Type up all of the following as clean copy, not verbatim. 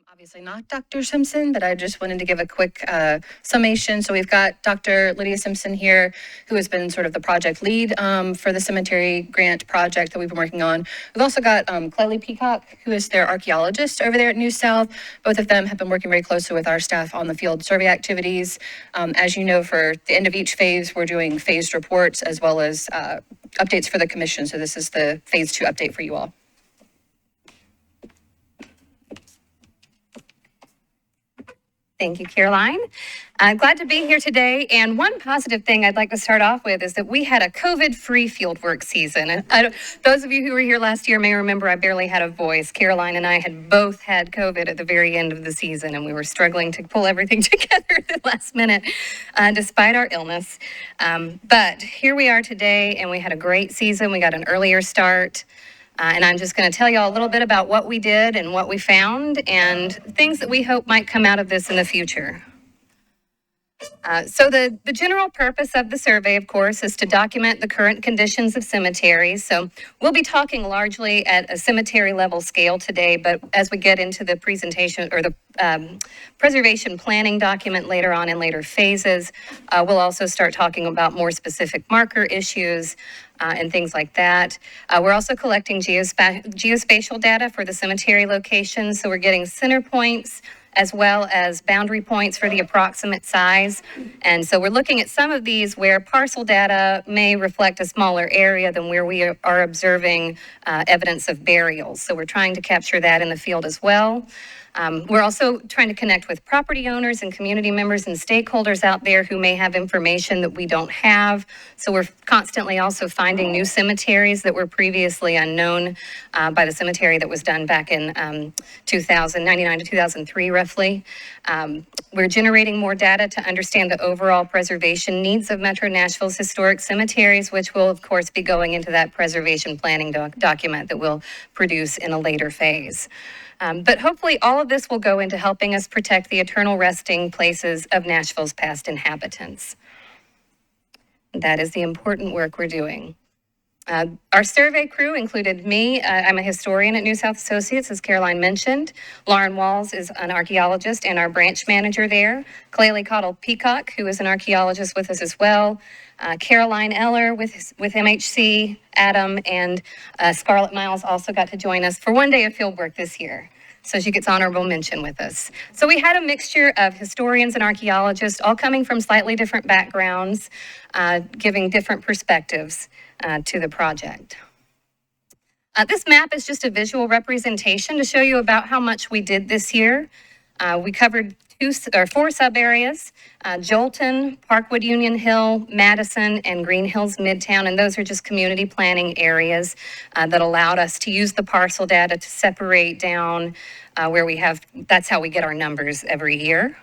Obviously not Dr. Simpson, but I just wanted to give a quick summation. So we've got Dr. Lydia Simpson here, who has been sort of the project lead for the cemetery grant project that we've been working on. We've also got Clellie Peacock, who is their archaeologist over there at New South. Both of them have been working very closely with our staff on the field survey activities. As you know, for the end of each phase, we're doing phased reports as well as updates for the commission. So this is the phase 2 update for you all. Thank you, Caroline. Glad to be here today. And one positive thing I'd like to start off with is that we had a COVID-free fieldwork season. And those of you who were here last year may remember I barely had a voice. Caroline and I had both had COVID at the very end of the season, and we were struggling to pull everything together at the last minute, despite our illness. But here we are today, and we had a great season. We got an earlier start. And I'm just going to tell you all a little bit about what we did and what we found and things that we hope might come out of this in the future. So the general purpose of the survey, of course, is to document the current conditions of cemeteries. So we'll be talking largely at a cemetery level scale today, but as we get into the presentation or the preservation planning document later on in later phases, we'll also start talking about more specific marker issues and things like that. We're also collecting geospatial data for the cemetery locations. So we're getting center points as well as boundary points for the approximate size. And so we're looking at some of these where parcel data may reflect a smaller area than where we are observing evidence of burials. So we're trying to capture that in the field as well. We're also trying to connect with property owners and community members and stakeholders out there who may have information that we don't have. So we're constantly also finding new cemeteries that were previously unknown by the cemetery that was done back in 1999 to 2003, roughly. We're generating more data to understand the overall preservation needs of Metro Nashville's historic cemeteries, which will, of course, be going into that preservation planning document that we'll produce in a later phase. But hopefully all of this will go into helping us protect the eternal resting places of Nashville's past inhabitants. That is the important work we're doing. Our survey crew included me. I'm a historian at New South Associates, as Caroline mentioned. Lauren Walls is an archaeologist and our branch manager there. Clellie Peacock, who is an archaeologist with us as well. Caroline Eller with MHC, Adam, and Scarlett Miles also got to join us for one day of fieldwork this year. So she gets honorable mention with us. So we had a mixture of historians and archaeologists, all coming from slightly different backgrounds, giving different perspectives to the project. This map is just a visual representation to show you about how much we did this year. We covered 4 sub-areas, Jolton, Parkwood Union Hill, Madison, and Green Hills Midtown, and those are just community planning areas that allowed us to use the parcel data to separate down where we have, that's how we get our numbers every year.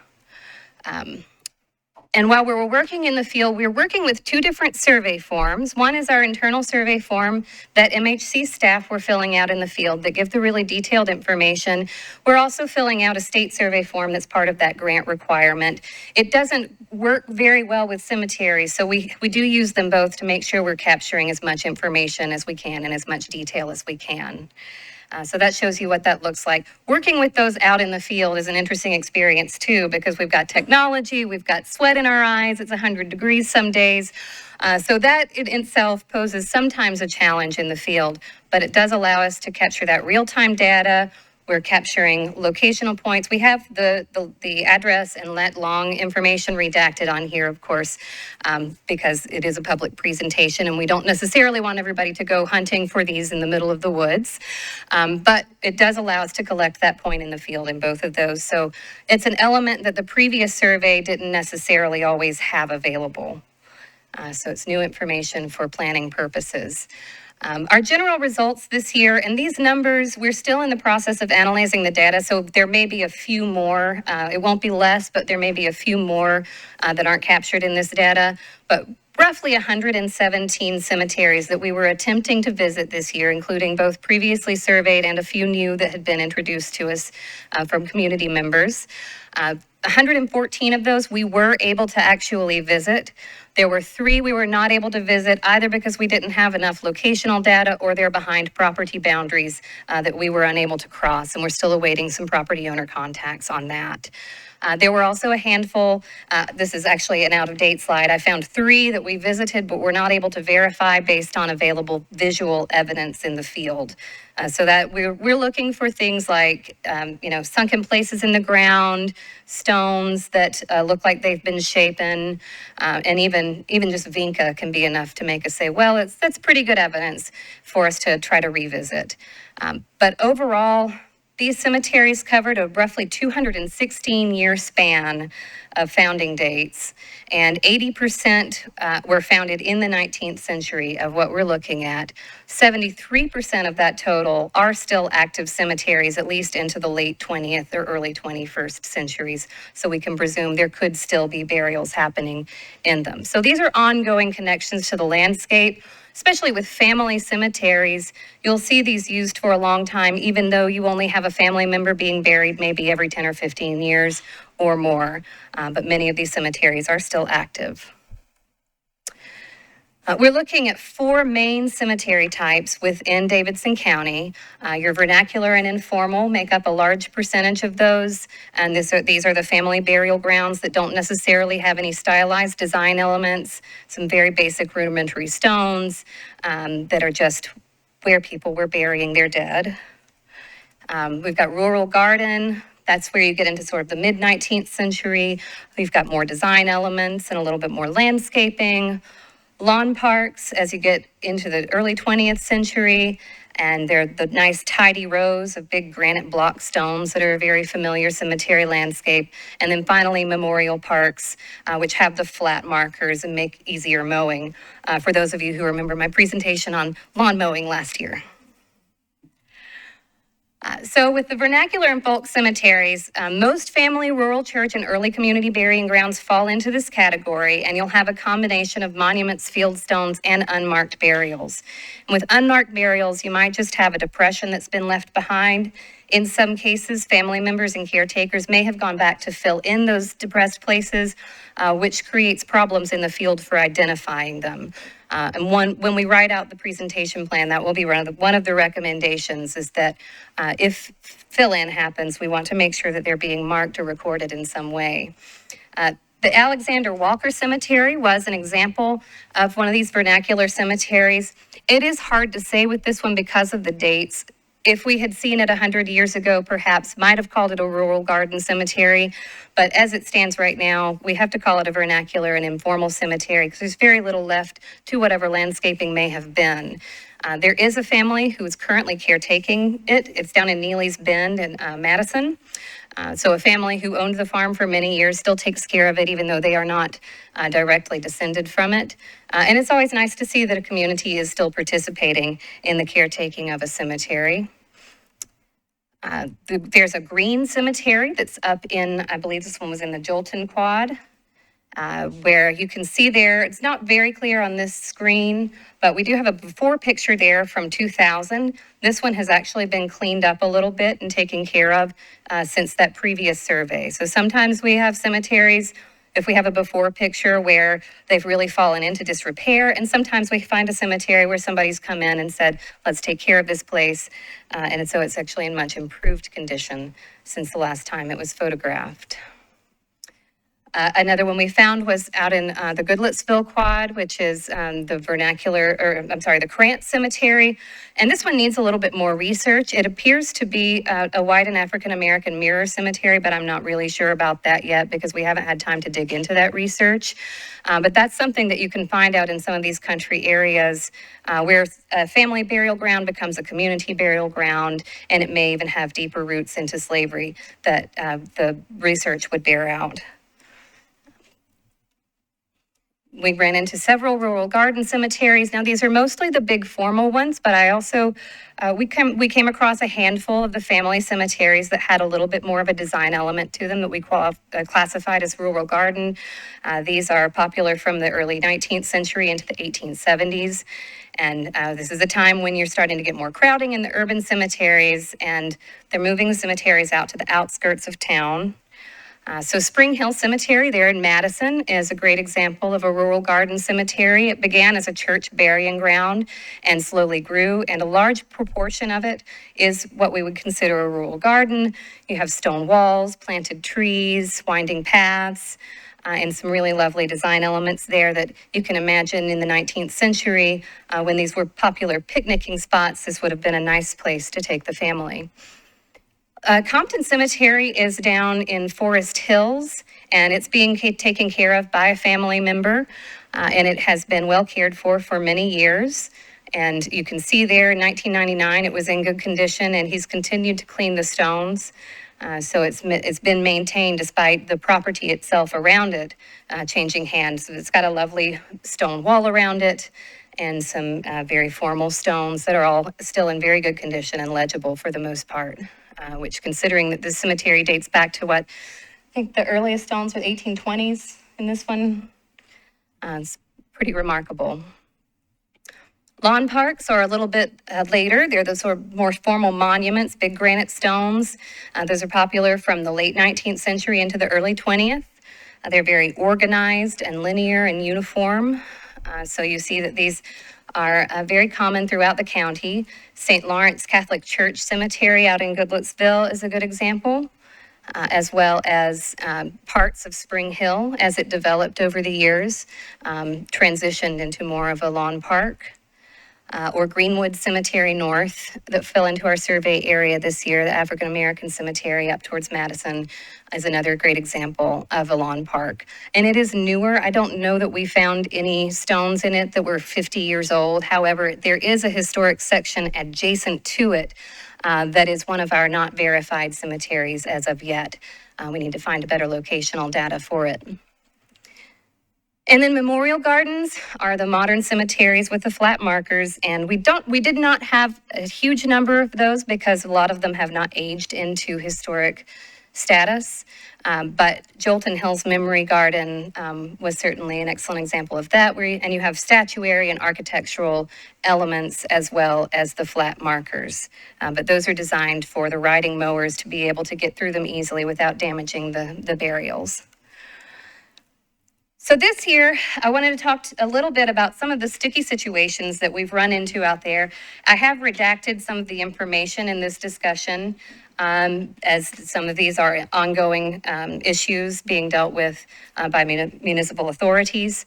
And while we were working in the field, we were working with 2 different survey forms. One is our internal survey form that MHC staff were filling out in the field that give the really detailed information. We're also filling out a state survey form that's part of that grant requirement. It doesn't work very well with cemeteries, so we do use them both to make sure we're capturing as much information as we can and as much detail as we can. So that shows you what that looks like. Working with those out in the field is an interesting experience too, because we've got technology, we've got sweat in our eyes, it's 100 degrees some days. So that in itself poses sometimes a challenge in the field, but it does allow us to capture that real-time data. We're capturing locational points. We have the address and let long information redacted on here, of course, because it is a public presentation and we don't necessarily want everybody to go hunting for these in the middle of the woods. But it does allow us to collect that point in the field in both of those. So it's an element that the previous survey didn't necessarily always have available. So it's new information for planning purposes. Our general results this year, and these numbers, we're still in the process of analyzing the data, so there may be a few more. It won't be less, but there may be a few more that aren't captured in this data. But roughly 117 cemeteries that we were attempting to visit this year, including both previously surveyed and a few new that had been introduced to us from community members. 114 of those we were able to actually visit. There were 3 we were not able to visit, either because we didn't have enough locational data or they're behind property boundaries that we were unable to cross, and we're still awaiting some property owner contacts on that. There were also a handful, this is actually an out-of-date slide. I found 3 that we visited but were not able to verify based on available visual evidence in the field. So that we're looking for things like, sunken places in the ground, stones that look like they've been shapen, and even just vinca can be enough to make us say, well, that's pretty good evidence for us to try to revisit. But overall, these cemeteries covered a roughly 216-year span of founding dates, and 80% were founded in the 19th century of what we're looking at. 73% of that total are still active cemeteries, at least into the late 20th or early 21st centuries, so we can presume there could still be burials happening in them. So these are ongoing connections to the landscape. Especially with family cemeteries, you'll see these used for a long time, even though you only have a family member being buried maybe every 10 or 15 years or more. But many of these cemeteries are still active. We're looking at 4 main cemetery types within Davidson County. Your vernacular and informal make up a large percentage of those, and these are the family burial grounds that don't necessarily have any stylized design elements, some very basic rudimentary stones that are just where people were burying their dead. We've got rural garden. That's where you get into sort of the mid-19th century. We've got more design elements and a little bit more landscaping. Lawn parks, as you get into the early 20th century, and they're the nice tidy rows of big granite block stones that are a very familiar cemetery landscape. And then finally, memorial parks, which have the flat markers and make easier mowing, for those of you who remember my presentation on lawn mowing last year. So with the vernacular and folk cemeteries, most family, rural church, and early community burying grounds fall into this category, and you'll have a combination of monuments, field stones, and unmarked burials. And with unmarked burials, you might just have a depression that's been left behind. In some cases, family members and caretakers may have gone back to fill in those depressed places, which creates problems in the field for identifying them. And when we write out the presentation plan, that will be one of the recommendations is that if fill-in happens, we want to make sure that they're being marked or recorded in some way. The Alexander Walker Cemetery was an example of one of these vernacular cemeteries. It is hard to say with this one because of the dates. If we had seen it 100 years ago, perhaps might have called it a rural garden cemetery. But as it stands right now, we have to call it a vernacular and informal cemetery because there's very little left to whatever landscaping may have been. There is a family who is currently caretaking it. It's down in Neely's Bend in Madison. So a family who owned the farm for many years still takes care of it, even though they are not directly descended from it. And it's always nice to see that a community is still participating in the caretaking of a cemetery. There's a green cemetery that's up in, I believe this one was in the Jolton Quad, where you can see there, it's not very clear on this screen, but we do have a before picture there from 2000. This one has actually been cleaned up a little bit and taken care of since that previous survey. So sometimes we have cemeteries, if we have a before picture where they've really fallen into disrepair, and sometimes we find a cemetery where somebody's come in and said, let's take care of this place. And so it's actually in much improved condition since the last time it was photographed. Another one we found was out in the Goodlettsville Quad, which is the the Krantz Cemetery. And this one needs a little bit more research. It appears to be a white and African-American mirror cemetery, but I'm not really sure about that yet because we haven't had time to dig into that research. But that's something that you can find out in some of these country areas where a family burial ground becomes a community burial ground, and it may even have deeper roots into slavery that the research would bear out. We ran into several rural garden cemeteries. Now, these are mostly the big formal ones, but I also, we came across a handful of the family cemeteries that had a little bit more of a design element to them that we classified as rural garden. These are popular from the early 19th century into the 1870s. And this is a time when you're starting to get more crowding in the urban cemeteries, and they're moving the cemeteries out to the outskirts of town. So Spring Hill Cemetery there in Madison is a great example of a rural garden cemetery. It began as a church burying ground and slowly grew, and a large proportion of it is what we would consider a rural garden. You have stone walls, planted trees, winding paths, and some really lovely design elements there that you can imagine in the 19th century when these were popular picnicking spots. This would have been a nice place to take the family. Compton Cemetery is down in Forest Hills, and it's being taken care of by a family member, and it has been well cared for many years. And you can see there in 1999, it was in good condition, and he's continued to clean the stones. So it's been maintained despite the property itself around it changing hands. It's got a lovely stone wall around it and some very formal stones that are all still in very good condition and legible for the most part. Which, considering that this cemetery dates back to what, I think the earliest stones were 1820s in this one, it's pretty remarkable. Lawn parks are a little bit later. They're the sort of more formal monuments, big granite stones. Those are popular from the late 19th century into the early 20th. They're very organized and linear and uniform. So you see that these are very common throughout the county. St. Lawrence Catholic Church Cemetery out in Goodlettsville is a good example, as well as parts of Spring Hill as it developed over the years, transitioned into more of a lawn park. Or Greenwood Cemetery North that fell into our survey area this year, the African American Cemetery up towards Madison is another great example of a lawn park. And it is newer. I don't know that we found any stones in it that were 50 years old. However, there is a historic section adjacent to it that is one of our not verified cemeteries as of yet. We need to find a better locational data for it. And then memorial gardens are the modern cemeteries with the flat markers, and we did not have a huge number of those because a lot of them have not aged into historic status. But Jolton Hills Memory Garden was certainly an excellent example of that, and you have statuary and architectural elements as well as the flat markers. But those are designed for the riding mowers to be able to get through them easily without damaging the burials. So this year, I wanted to talk a little bit about some of the sticky situations that we've run into out there. I have redacted some of the information in this discussion, as some of these are ongoing issues being dealt with by municipal authorities.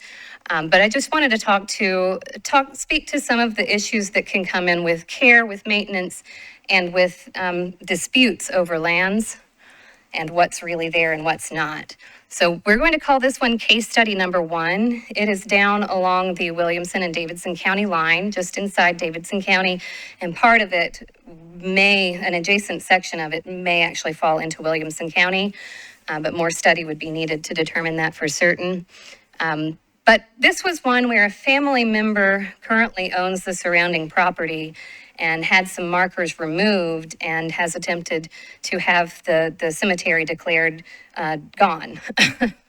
But I just wanted to speak to some of the issues that can come in with care, with maintenance, and with disputes over lands and what's really there and what's not. So we're going to call this one case study number 1. It is down along the Williamson and Davidson County line, just inside Davidson County, and part of it an adjacent section of it may actually fall into Williamson County, but more study would be needed to determine that for certain. But this was one where a family member currently owns the surrounding property and had some markers removed and has attempted to have the cemetery declared gone,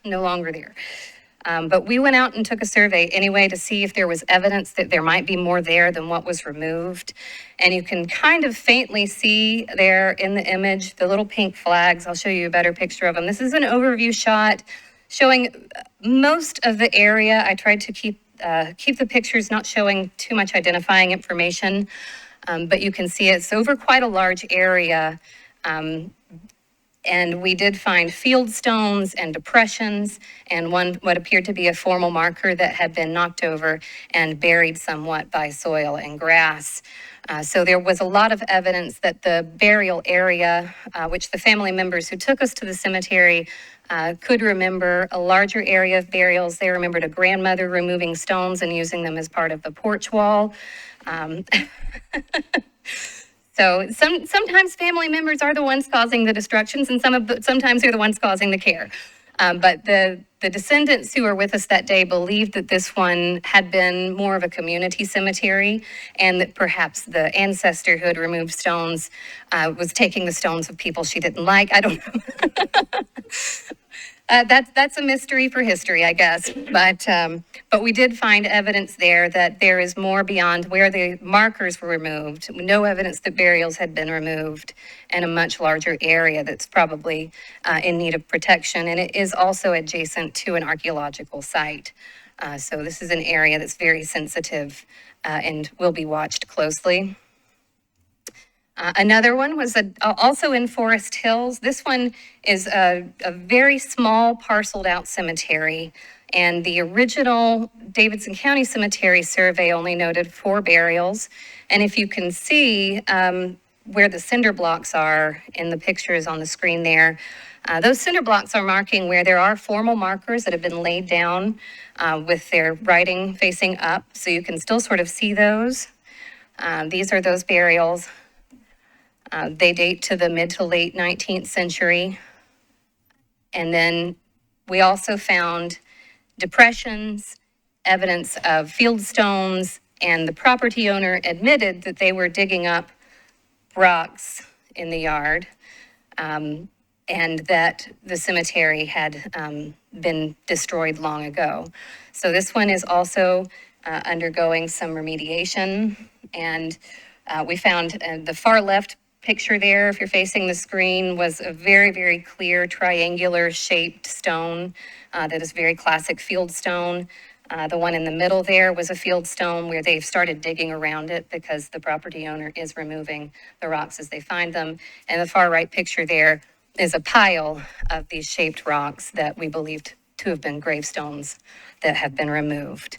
no longer there. But we went out and took a survey anyway to see if there was evidence that there might be more there than what was removed. And you can kind of faintly see there in the image the little pink flags. I'll show you a better picture of them. This is an overview shot showing most of the area. I tried to keep the pictures not showing too much identifying information. But you can see it's over quite a large area. And we did find field stones and depressions and what appeared to be a formal marker that had been knocked over and buried somewhat by soil and grass. So there was a lot of evidence that the burial area, which the family members who took us to the cemetery could remember a larger area of burials. They remembered a grandmother removing stones and using them as part of the porch wall. So sometimes family members are the ones causing the destructions, and sometimes they're the ones causing the care. But the descendants who were with us that day believed that this one had been more of a community cemetery, and that perhaps the ancestor who had removed stones was taking the stones of people she didn't like. I don't know. That's a mystery for history, I guess. But we did find evidence there that there is more beyond where the markers were removed. No evidence that burials had been removed, and a much larger area that's probably in need of protection. And it is also adjacent to an archaeological site. So this is an area that's very sensitive and will be watched closely. Another one was also in Forest Hills. This one is a very small parceled out cemetery. And the original Davidson County Cemetery survey only noted 4 burials. And if you can see where the cinder blocks are in the pictures on the screen there, those cinder blocks are marking where there are formal markers that have been laid down with their writing facing up. So you can still sort of see those. These are those burials. They date to the mid to late 19th century. And then we also found depressions, evidence of field stones, and the property owner admitted that they were digging up rocks in the yard, and that the cemetery had been destroyed long ago. So this one is also undergoing some remediation, and we found the far left picture there, if you're facing the screen, was a very, very clear triangular shaped stone that is very classic field stone. The one in the middle there was a field stone where they've started digging around it because the property owner is removing the rocks as they find them. And the far right picture there is a pile of these shaped rocks that we believed to have been gravestones that have been removed.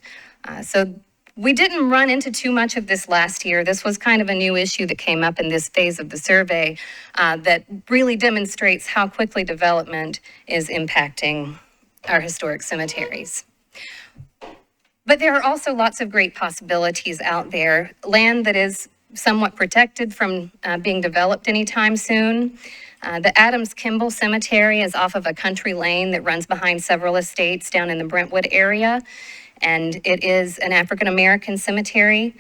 So we didn't run into too much of this last year. This was kind of a new issue that came up in this phase of the survey that really demonstrates how quickly development is impacting our historic cemeteries. But there are also lots of great possibilities out there. Land that is somewhat protected from being developed anytime soon. The Adams-Kimball Cemetery is off of a country lane that runs behind several estates down in the Brentwood area. And it is an African-American cemetery.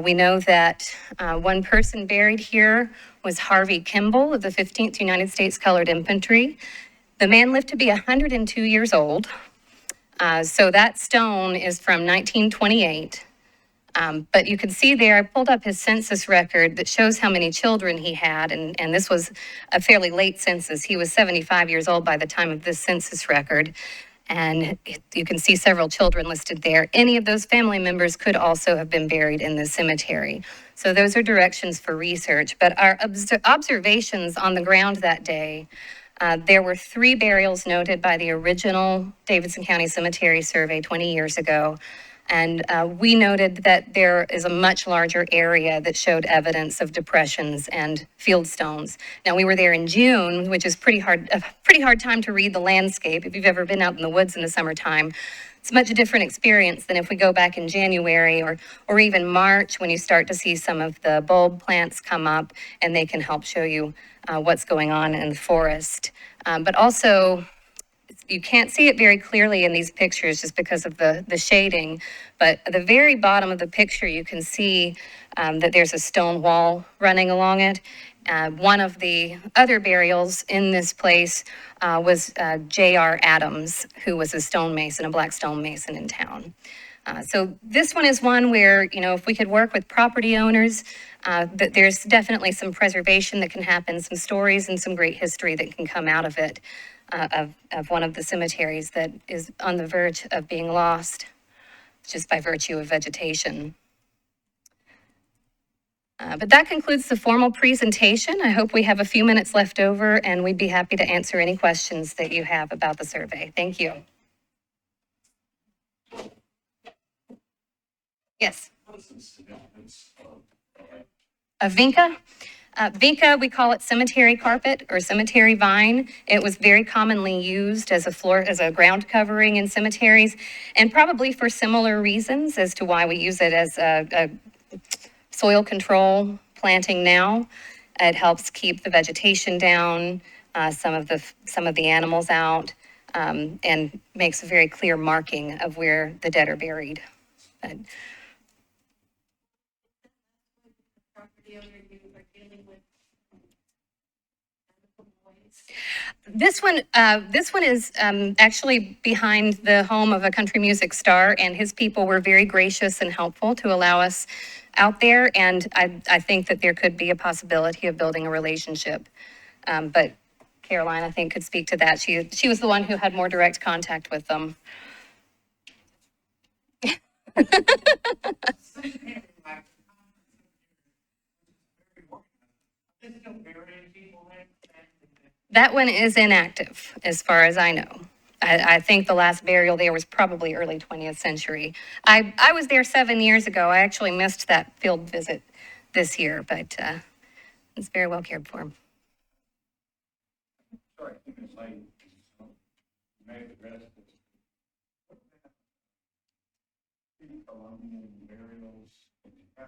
We know that one person buried here was Harvey Kimball of the 15th United States Colored Infantry. The man lived to be 102 years old. So that stone is from 1928. But you can see there, I pulled up his census record that shows how many children he had, and this was a fairly late census. He was 75 years old by the time of this census record. And you can see several children listed there. Any of those family members could also have been buried in the cemetery. So those are directions for research. But our observations on the ground that day, there were 3 burials noted by the original Davidson County Cemetery survey 20 years ago. And we noted that there is a much larger area that showed evidence of depressions and field stones. Now, we were there in June, which is a pretty hard time to read the landscape. If you've ever been out in the woods in the summertime, it's a much different experience than if we go back in January or even March, when you start to see some of the bulb plants come up and they can help show you what's going on in the forest. But also, you can't see it very clearly in these pictures just because of the shading, but at the very bottom of the picture, you can see that there's a stone wall running along it. One of the other burials in this place was J.R. Adams, who was a stonemason, a black stonemason in town. So this one is one where, you know, if we could work with property owners, that there's definitely some preservation that can happen, some stories and some great history that can come out of it. Of one of the cemeteries that is on the verge of being lost just by virtue of vegetation. But that concludes the formal presentation. I hope we have a few minutes left over, and we'd be happy to answer any questions that you have about the survey. Thank you. Yes. A vinca? Vinca, we call it cemetery carpet or cemetery vine. It was very commonly used as a ground covering in cemeteries, and probably for similar reasons as to why we use it as a soil control planting now. It helps keep the vegetation down, some of the animals out, and makes a very clear marking of where the dead are buried. This one is actually behind the home of a country music star, and his people were very gracious and helpful to allow us out there. And I think that there could be a possibility of building a relationship. But Caroline, I think, could speak to that. She was the one who had more direct contact with them. That one is inactive, as far as I know. I think the last burial there was probably early 20th century. I was there 7 years ago. I actually missed that field visit this year, but it's very well cared for. Sorry, I think it's late. May have addressed this. Colombian burials. I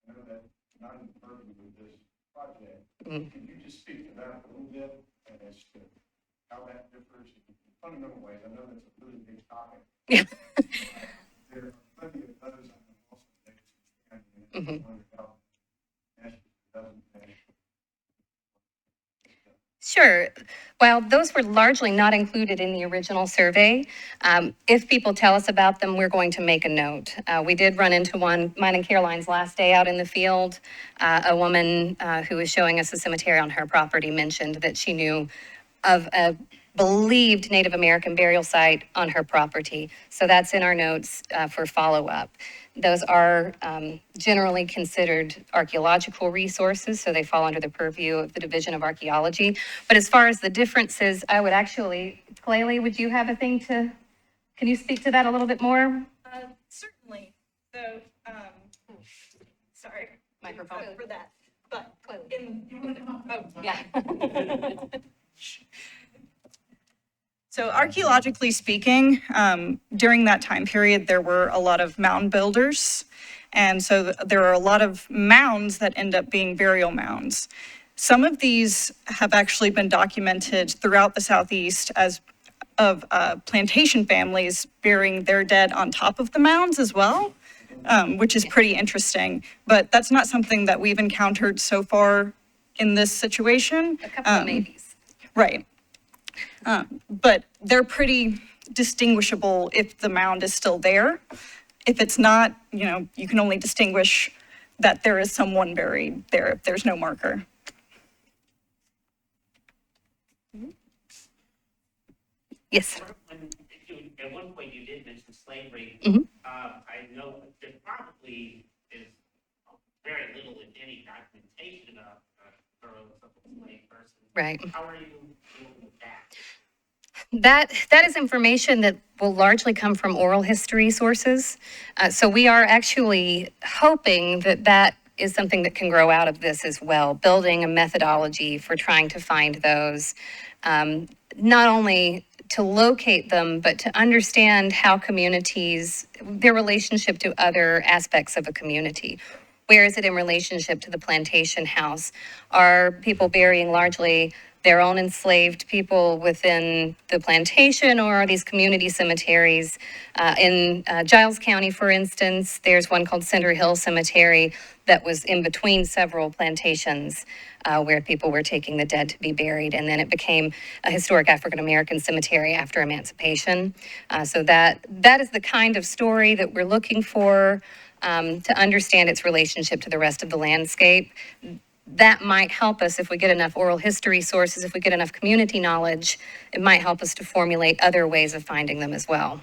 know that's not in the purview of this project. Can you just speak to that a little bit as to how that differs in fundamental ways? I know that's a really big topic. Yeah. There are plenty of others. I know also Davidson County. Nashville doesn't have. Sure. Well, those were largely not included in the original survey. If people tell us about them, we're going to make a note. We did run into one, mine and Caroline's last day out in the field. A woman who was showing us a cemetery on her property mentioned that she knew of a believed Native American burial site on her property. So that's in our notes for follow-up. Those are generally considered archaeological resources, so they fall under the purview of the Division of Archaeology. But as far as the differences, I would actually, Claley, would you have a thing to, can you speak to that a little bit more? Certainly. So, sorry. Microphone. For that, but Yeah. So archaeologically speaking, during that time period, there were a lot of mound builders. And so there are a lot of mounds that end up being burial mounds. Some of these have actually been documented throughout the Southeast as of plantation families burying their dead on top of the mounds as well, which is pretty interesting. But that's not something that we've encountered so far in this situation. A couple of maybes. Right. But they're pretty distinguishable if the mound is still there. If it's not, you can only distinguish that there is someone buried there if there's no marker. Yes. At one point, you did mention slavery. Mhm. I know there probably is very little, if any, documentation of burials of a slave person. Right. How are you dealing with that? That is information that will largely come from oral history sources. So we are actually hoping that that is something that can grow out of this as well, building a methodology for trying to find those, not only to locate them, but to understand how communities, their relationship to other aspects of a community. Where is it in relationship to the plantation house? Are people burying largely their own enslaved people within the plantation, or are these community cemeteries? In Giles County, for instance, there's one called Cinder Hill Cemetery that was in between several plantations where people were taking the dead to be buried, and then it became a historic African-American cemetery after emancipation. So that is the kind of story that we're looking for to understand its relationship to the rest of the landscape. That might help us if we get enough oral history sources, if we get enough community knowledge, it might help us to formulate other ways of finding them as well.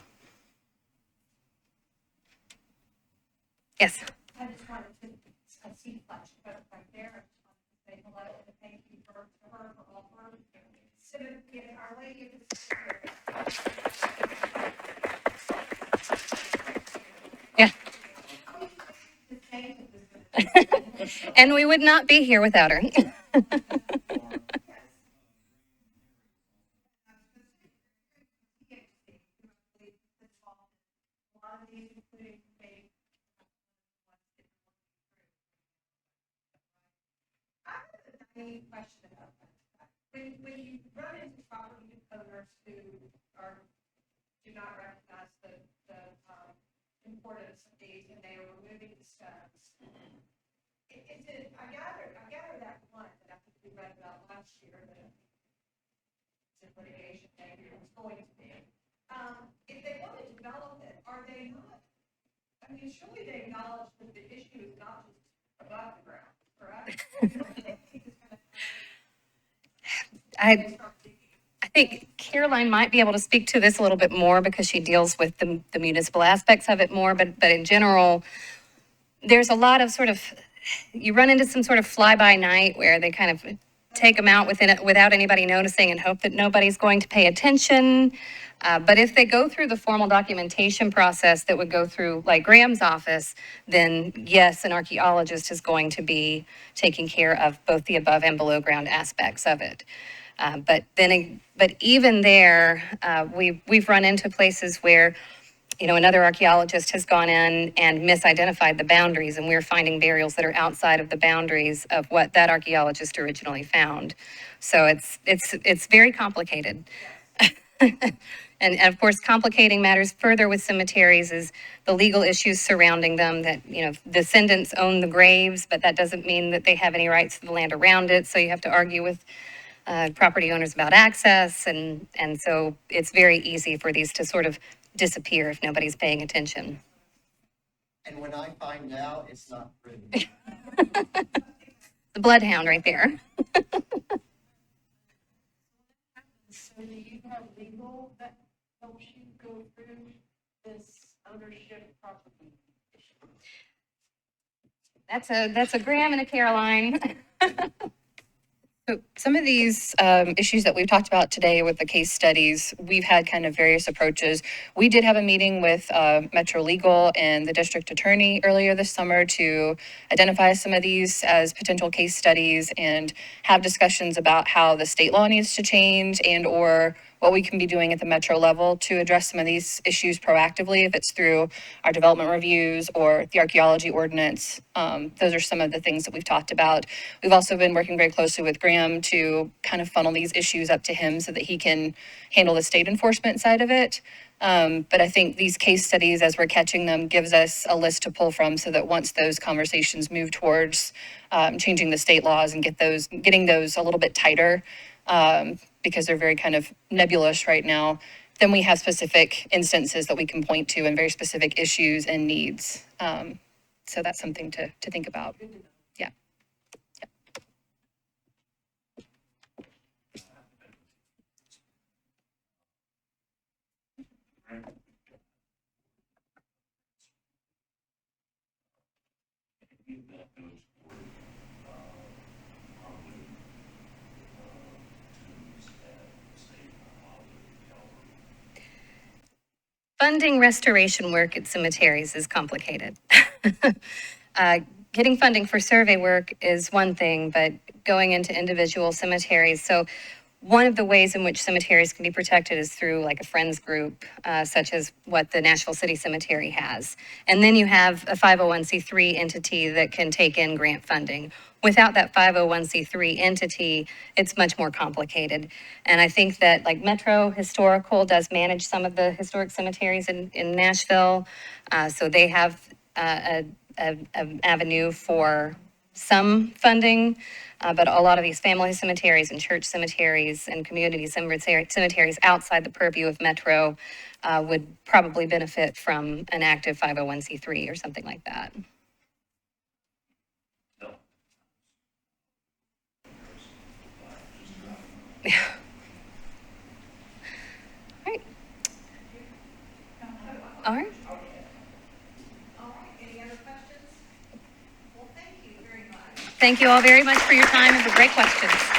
Yes. I just wanted to see Fletch right there. I just wanted to say hello and thank you for her for all her. So, Our Lady of the Yeah. And we would not be here without her. Any question about that? When you run into property owners who do not recognize the importance of these and they are removing the stones, I gather that one, that after the we read about last year that it's in litigation, maybe it's going to be. If they want to develop it, are they not? I mean, surely they acknowledge that the issue is not just above the ground, correct? I think Caroline might be able to speak to this a little bit more because she deals with the municipal aspects of it more, but in general, there's a lot of sort of, you run into some sort of fly-by-night where they kind of take them out without anybody noticing and hope that nobody's going to pay attention. But if they go through the formal documentation process that would go through like Graham's office, then yes, an archaeologist is going to be taking care of both the above and below ground aspects of it. But even there, we've run into places where, you know, another archaeologist has gone in and misidentified the boundaries, and we're finding burials that are outside of the boundaries of what that archaeologist originally found. So it's very complicated. And of course, complicating matters further with cemeteries is the legal issues surrounding them, that, you know, descendants own the graves, but that doesn't mean that they have any rights to the land around it. So you have to argue with property owners about access, and so it's very easy for these to sort of disappear if nobody's paying attention. And when I find out, it's not pretty. The bloodhound right there. So do you have legal that helps you go through this ownership property issue? That's a Graham and a Caroline. So some of these issues that we've talked about today with the case studies, we've had kind of various approaches. We did have a meeting with Metro Legal and the district attorney earlier this summer to identify some of these as potential case studies and have discussions about how the state law needs to change and or what we can be doing at the metro level to address some of these issues proactively, if it's through our development reviews or the archaeology ordinance. Those are some of the things that we've talked about. We've also been working very closely with Graham to kind of funnel these issues up to him so that he can handle the state enforcement side of it. But I think these case studies, as we're catching them, gives us a list to pull from so that once those conversations move towards changing the state laws and getting those a little bit tighter, because they're very kind of nebulous right now, then we have specific instances that we can point to and very specific issues and needs. So that's something to think about. Yeah. Funding restoration work at cemeteries is complicated. Getting funding for survey work is one thing, but going into individual cemeteries. So one of the ways in which cemeteries can be protected is through like a friends group, such as what the Nashville City Cemetery has. And then you have a 501c3 entity that can take in grant funding. Without that 501c3 entity, it's much more complicated. And I think that like Metro Historical does manage some of the historic cemeteries in Nashville. So they have an avenue for some funding. But a lot of these family cemeteries and church cemeteries and community cemeteries outside the purview of Metro would probably benefit from an active 501c3 or something like that. Yeah. All right. All right. All right, any other questions? Well, thank you very much. Thank you all very much for your time and for great questions.